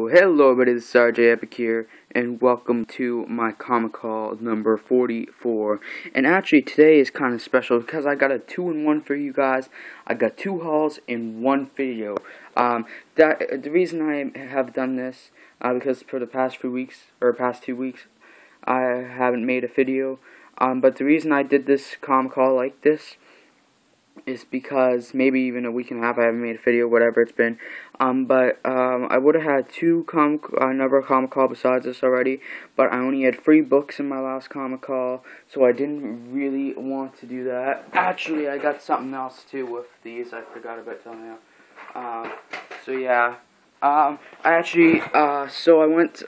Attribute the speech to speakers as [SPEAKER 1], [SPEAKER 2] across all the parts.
[SPEAKER 1] Hello everybody, this is RJ Epic here, and welcome to my comic haul number 44. And actually today is kind of special because I got a 2-in-1 for you guys. I got 2 hauls in 1 video. The reason I have done this, because for the past 2 weeks, I haven't made a video. But the reason I did this comic haul like this is because maybe even a week and a half I haven't made a video, whatever it's been. I would have had another comic haul besides this already, but I only had 3 books in my last comic haul, so I didn't really want to do that. Actually, I got something else too with these. I forgot about telling you. So yeah. So I went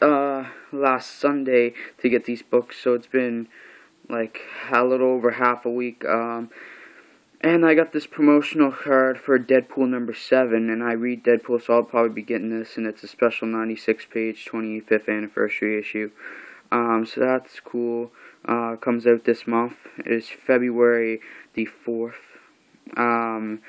[SPEAKER 1] last Sunday to get these books, so it's been like a little over half a week. And I got this promotional card for Deadpool number 7, and I read Deadpool, so I'll probably be getting this, and it's a special 96-page 25th anniversary issue. So that's cool. Comes out this month. It is February the 4th.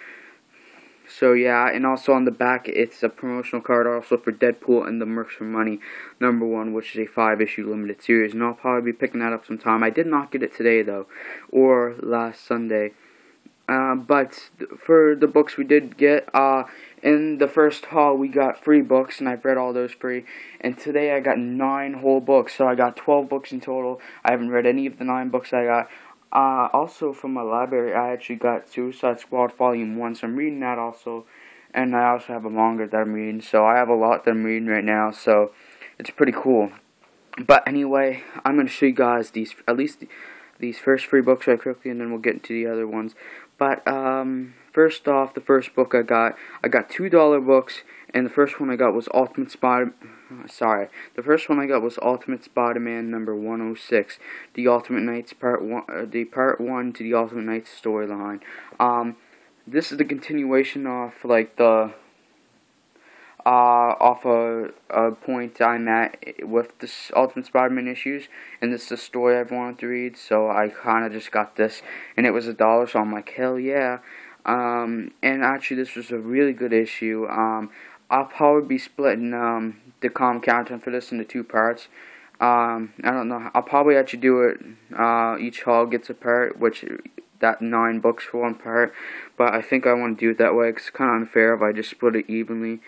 [SPEAKER 1] So yeah, and also on the back, it's a promotional card also for Deadpool and the Mercs for Money number 1, which is a 5-issue limited series, and I'll probably be picking that up sometime. I did not get it today, though, or last Sunday. But for the books we did get, in the first haul we got 3 books, and I've read all those 3, and today I got 9 whole books, so I got 12 books in total. I haven't read any of the 9 books I got. Also from my library, I actually got Suicide Squad Volume 1, so I'm reading that also, and I also have a manga that I'm reading, so I have a lot that I'm reading right now, so it's pretty cool. But anyway, I'm going to show you guys these first 3 books right quickly, and then we'll get into the other ones. But first off, the first book I got $2 books, and the first one I got was Ultimate Spider-Man number 106, the Ultimate Knights Part 1, the Part 1 to the Ultimate Knights storyline. This is the continuation of like the off a point I'm at with this Ultimate Spider-Man issues, and this is the story I've wanted to read, so I kind of just got this, and it was $1, so I'm like, hell yeah. And actually this was a really good issue. I'll probably be splitting the comic content for this into 2 parts. I don't know, I'll probably actually do it, each haul gets a part, which that 9 books for 1 part, but I think I want to do it that way, because it's kind of unfair if I just split it evenly.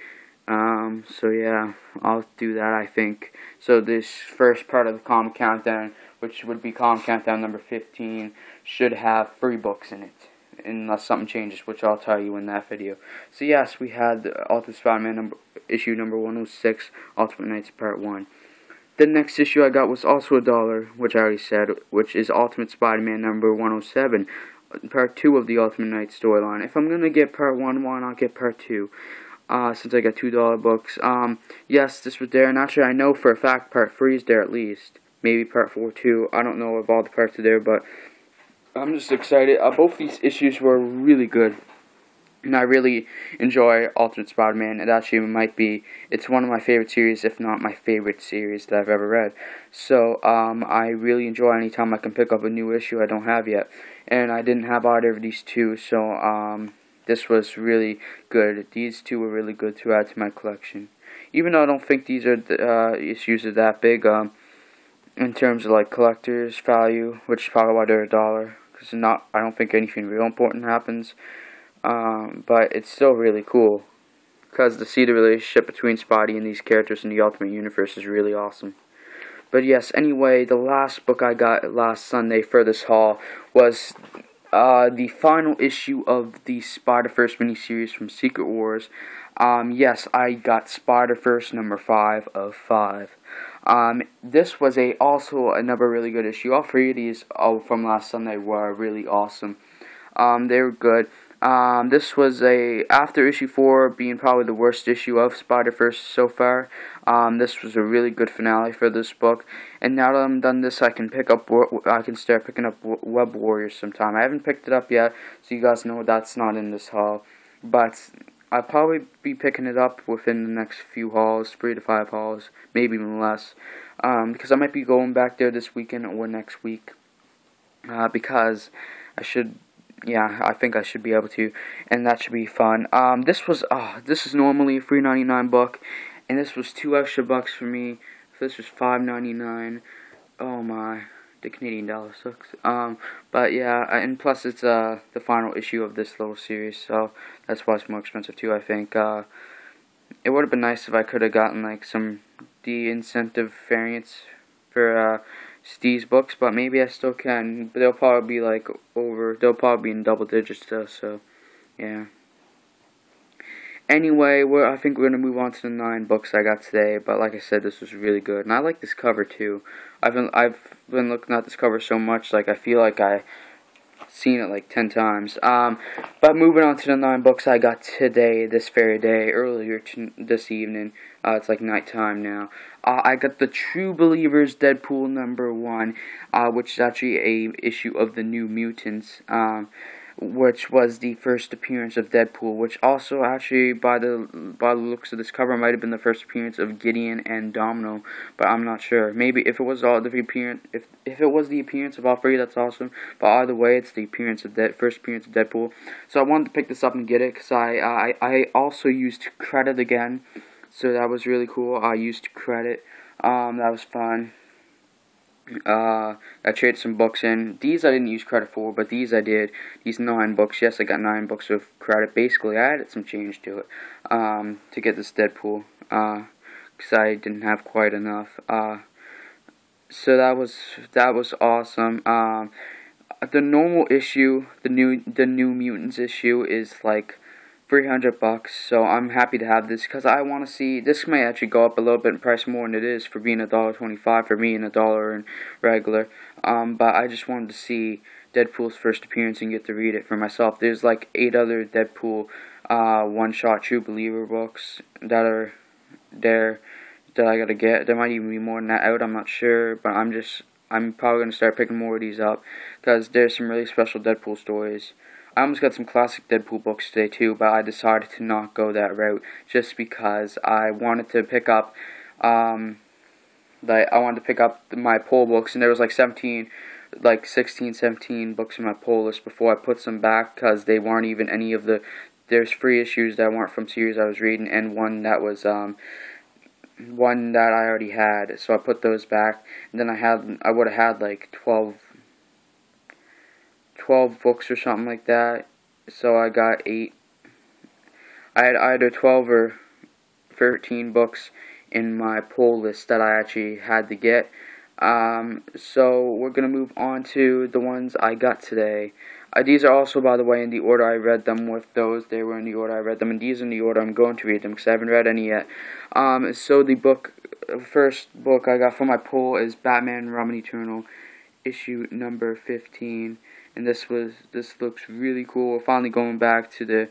[SPEAKER 1] So yeah, I'll do that, I think. So this first part of the comic countdown, which would be comic countdown number 15, should have 3 books in it, unless something changes, which I'll tell you in that video. So yes, we had Ultimate Spider-Man issue number 106, Ultimate Knights Part 1. The next issue I got was also $1, which I already said, which is Ultimate Spider-Man number 107, Part 2 of the Ultimate Knights storyline. If I'm going to get Part 1, why not get Part 2? Since I got $2 books. Yes, this was there, and actually I know for a fact Part 3 is there at least. Maybe Part 4 too. I don't know if all the parts are there, but I'm just excited. Both these issues were really good, and I really enjoy Ultimate Spider-Man. It actually it's one of my favorite series, if not my favorite series that I've ever read. So, I really enjoy any time I can pick up a new issue I don't have yet. And I didn't have either of these 2, so, this was really good. These 2 were really good to add to my collection. Even though I don't think these are issues are that big in terms of like collector's value, which is probably why they're $1. Because I don't think anything real important happens. But it's still really cool, because to see the relationship between Spidey and these characters in the Ultimate Universe is really awesome. But yes, anyway, the last book I got last Sunday for this haul was the final issue of the Spider-Verse miniseries from Secret Wars. Yes, I got Spider-Verse number 5 of 5. This was also another really good issue. All 3 of these from last Sunday were really awesome. They were good. This was after issue 4 being probably the worst issue of Spider-Verse so far. This was a really good finale for this book, and now that I'm done this, I can start picking up Web Warriors sometime. I haven't picked it up yet, so you guys know that's not in this haul, but I'll probably be picking it up within the next few hauls, 3 to 5 hauls, maybe even less, because I might be going back there this weekend or next week, because yeah, I think I should be able to, and that should be fun. This is normally a $3.99 book, and this was $2 extra for me. This was $5.99. Oh my, the Canadian dollar sucks. But yeah, and plus it's the final issue of this little series, so that's why it's more expensive too. I think it would have been nice if I could have gotten like some de-incentive variants for Steve's books, but maybe I still can. But they'll probably be like they'll probably be in double digits still. So yeah. Anyway, I think we're gonna move on to the 9 books I got today. But like I said, this was really good, and I like this cover too. I've been looking at this cover so much, like I feel like I seen it like 10 times. But moving on to the 9 books I got today, this very day, earlier this evening. It's like nighttime now. I got the True Believers Deadpool #1, which is actually a issue of the New Mutants, which was the first appearance of Deadpool, which also actually, by the looks of this cover, might have been the first appearance of Gideon and Domino, but I'm not sure. Maybe if it was all the appearance, if it was the appearance of all 3, that's awesome. But either way, it's the appearance of first appearance of Deadpool. So I wanted to pick this up and get it because I also used credit again, so that was really cool. I used credit. That was fun. I traded some books in. These I didn't use credit for, but these I did. These 9 books. Yes, I got 9 books of credit. Basically, I added some change to it to get this Deadpool because I didn't have quite enough. So that was awesome. The normal issue, the New Mutants issue, is like $300, so I'm happy to have this because I want to see. This may actually go up a little bit in price more than it is for being $1.25 for me and $1 in regular. But I just wanted to see Deadpool's first appearance and get to read it for myself. There's like 8 other Deadpool one-shot True Believer books that are there that I gotta get. There might even be more than that out. I'm not sure, but I'm probably gonna start picking more of these up because there's some really special Deadpool stories. I almost got some classic Deadpool books today too, but I decided to not go that route just because I wanted to pick up, I wanted to pick up my poll books, and there was like 16, 17 books in my poll list before I put some back because they weren't even any of the. There's 3 issues that weren't from series I was reading, and one that was one that I already had, so I put those back, and then I would have had like 12 books or something like that, so I got 8. I had either 12 or 13 books in my poll list that I actually had to get. So we're going to move on to the ones I got today. These are also, by the way, in the order I read them. With those, they were in the order I read them, and these are in the order I'm going to read them because I haven't read any yet. So the first book I got from my poll is Batman Robin Eternal, issue number 15. And this looks really cool. We're finally going back to the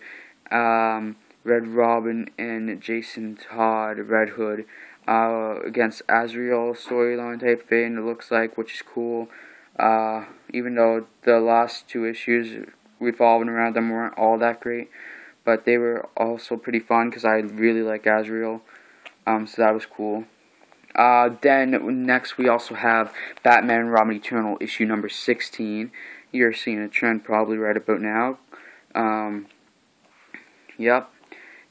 [SPEAKER 1] Red Robin and Jason Todd Red Hood against Azrael storyline type thing, it looks like, which is cool. Even though the last 2 issues revolving around them weren't all that great, but they were also pretty fun because I really like Azrael. So that was cool. Then next we also have Batman Robin Eternal issue number 16. You're seeing a trend probably right about now. Yep.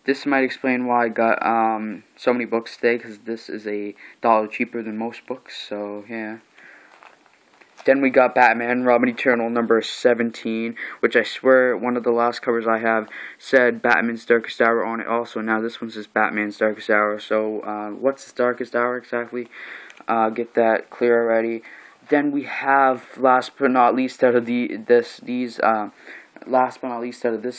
[SPEAKER 1] This might explain why I got so many books today, because this is $1 cheaper than most books, so yeah. Then we got Batman Robin Eternal number 17, which I swear one of the last covers I have said Batman's Darkest Hour on it also. Now this one says Batman's Darkest Hour, so what's his Darkest Hour exactly? Get that clear already. Then we have, last but not least out of this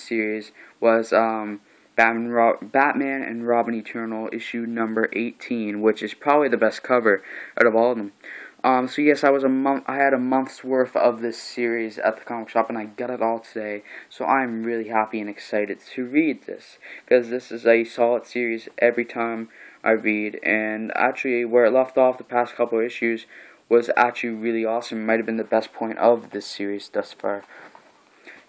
[SPEAKER 1] series was Batman and Robin Eternal issue number 18, which is probably the best cover out of all of them. So yes, I had a month's worth of this series at the comic shop, and I got it all today. So I'm really happy and excited to read this, because this is a solid series every time I read. And actually, where it left off the past couple of issues was actually really awesome. It might have been the best point of this series thus far.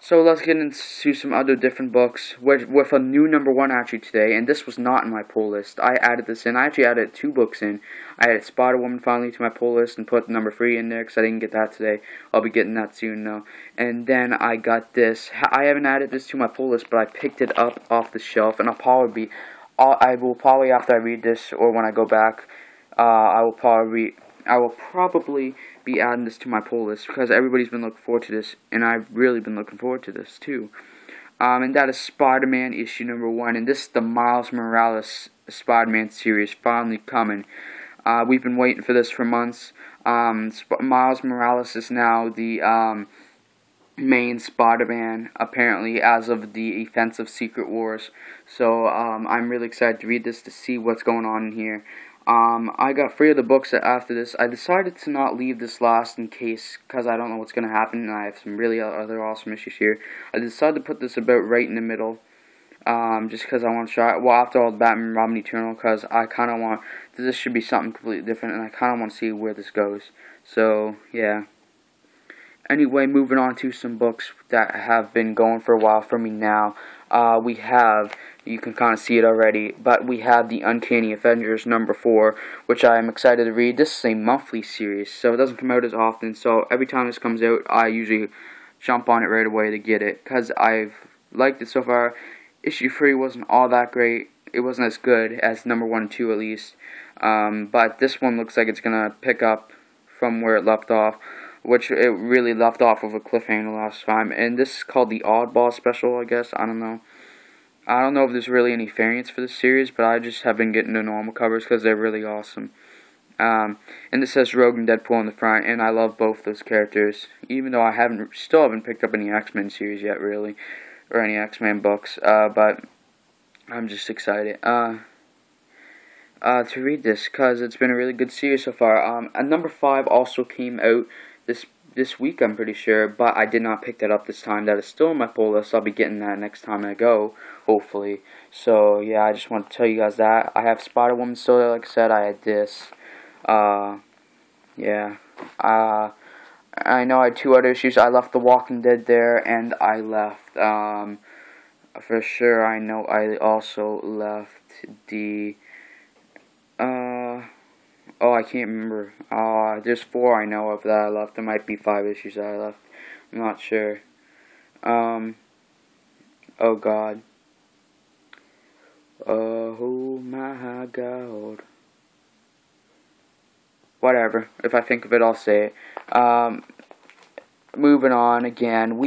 [SPEAKER 1] So let's get into some other different books with a new #1 actually today, and this was not in my poll list. I added this in. I actually added 2 books in. I added Spider-Woman finally to my poll list and put number 3 in there because I didn't get that today. I'll be getting that soon though. And then I got this. I haven't added this to my poll list, but I picked it up off the shelf, and I'll I will probably, after I read this, or when I go back, I will probably be adding this to my pull list, because everybody's been looking forward to this, and I've really been looking forward to this too. And that is Spider-Man issue number 1, and this is the Miles Morales Spider-Man series finally coming. We've been waiting for this for months. Miles Morales is now the main Spider-Man, apparently, as of the events of Secret Wars. So I'm really excited to read this to see what's going on in here. I got 3 of the books after this. I decided to not leave this last in case, because I don't know what's going to happen, and I have some really other awesome issues here. I decided to put this about right in the middle, just because I want to try, well, after all the Batman and Robin Eternal, because I kind of want, this should be something completely different, and I kind of want to see where this goes. So, yeah. Anyway, moving on to some books that have been going for a while for me now. We have, you can kind of see it already, but we have the Uncanny Avengers number 4, which I am excited to read. This is a monthly series, so it doesn't come out as often, so every time this comes out, I usually jump on it right away to get it, because I've liked it so far. Issue 3 wasn't all that great. It wasn't as good as number 1 and 2 at least, but this one looks like it's going to pick up from where it left off, which it really left off of a cliffhanger last time. And this is called the Oddball Special, I guess. I don't know. I don't know if there's really any variants for this series, but I just have been getting the normal covers because they're really awesome. And this says Rogue and Deadpool on the front, and I love both those characters, even though I still haven't picked up any X-Men series yet, really, or any X-Men books. But I'm just excited to read this because it's been a really good series so far. And number 5 also came out this week, I'm pretty sure, but I did not pick that up this time. That is still on my pull list. I'll be getting that next time I go, hopefully. So yeah, I just want to tell you guys that I have Spider-Woman still there. Like I said, I had this. Yeah. I know I had 2 other issues. I left The Walking Dead there, and I left for sure. I know I also left the oh, I can't remember. There's 4 I know of that I left. There might be 5 issues that I left. I'm not sure. Oh God. Oh my God. Whatever. If I think of it, I'll say it. Moving on again.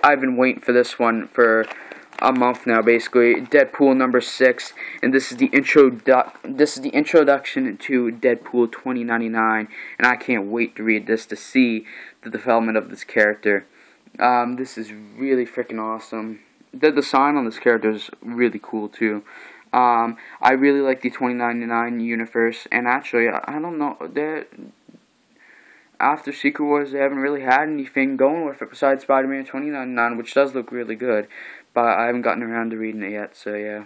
[SPEAKER 1] I've been waiting for this one for a month now, basically. Deadpool number 6, and this is the introduction to Deadpool 2099, and I can't wait to read this to see the development of this character. This is really freaking awesome. The design on this character is really cool too. I really like the 2099 universe, and actually, I don't know, after Secret Wars, they haven't really had anything going with it besides Spider-Man 2099, which does look really good, but I haven't gotten around to reading it yet, so yeah.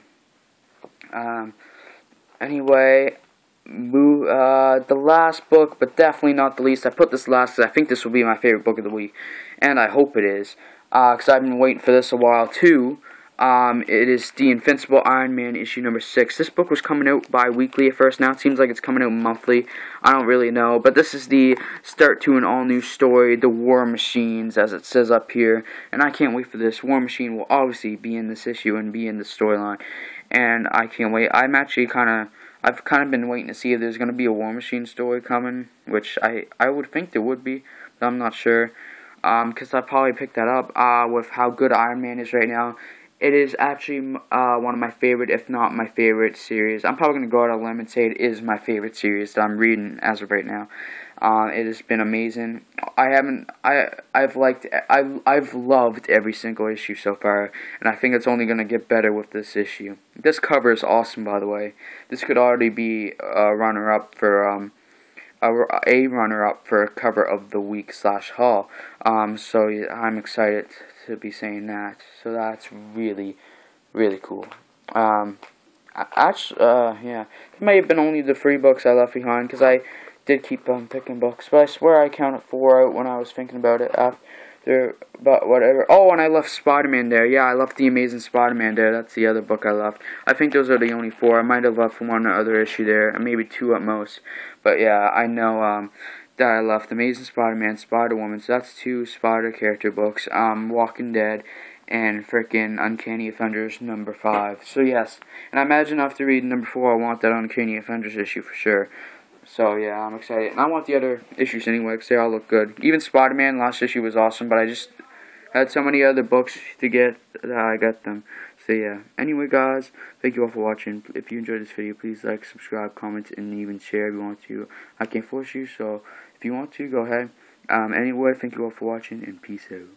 [SPEAKER 1] Anyway, the last book, but definitely not the least. I put this last because I think this will be my favorite book of the week, and I hope it is, because I've been waiting for this a while too. It is The Invincible Iron Man issue number 6. This book was coming out bi-weekly at first. Now it seems like it's coming out monthly. I don't really know. But this is the start to an all-new story, The War Machines, as it says up here. And I can't wait for this. War Machine will obviously be in this issue and be in the storyline. And I can't wait. I've kind of been waiting to see if there's going to be a War Machine story coming, which I would think there would be, but I'm not sure. Because I probably picked that up with how good Iron Man is right now. It is actually one of my favorite, if not my favorite series. I'm probably going to go out on a limb and say it is my favorite series that I'm reading as of right now. It has been amazing. I've loved every single issue so far, and I think it's only going to get better with this issue. This cover is awesome, by the way. This could already be a runner-up for a cover of the week / haul. So yeah, I'm excited to be saying that. So that's really, really cool. Actually, yeah, it may have been only the 3 books I left behind, because I did keep picking books, but I swear I counted 4 out when I was thinking about it after, but whatever. Oh, and I left Spider-Man there. Yeah, I left The Amazing Spider-Man there. That's the other book I left. I think those are the only 4. I might have left 1 other issue there, and maybe 2 at most. But yeah, I know that I left Amazing Spider-Man, Spider-Woman, so that's 2 Spider character books, Walking Dead, and freaking Uncanny Offenders number 5. So yes, and I imagine after reading number 4, I want that Uncanny Offenders issue for sure. So yeah, I'm excited, and I want the other issues anyway, because they all look good. Even Spider-Man last issue was awesome, but I just had so many other books to get that I got them. So yeah, anyway guys, thank you all for watching. If you enjoyed this video, please like, subscribe, comment, and even share if you want to. I can't force you, so if you want to, go ahead. Anyway, thank you all for watching, and peace out.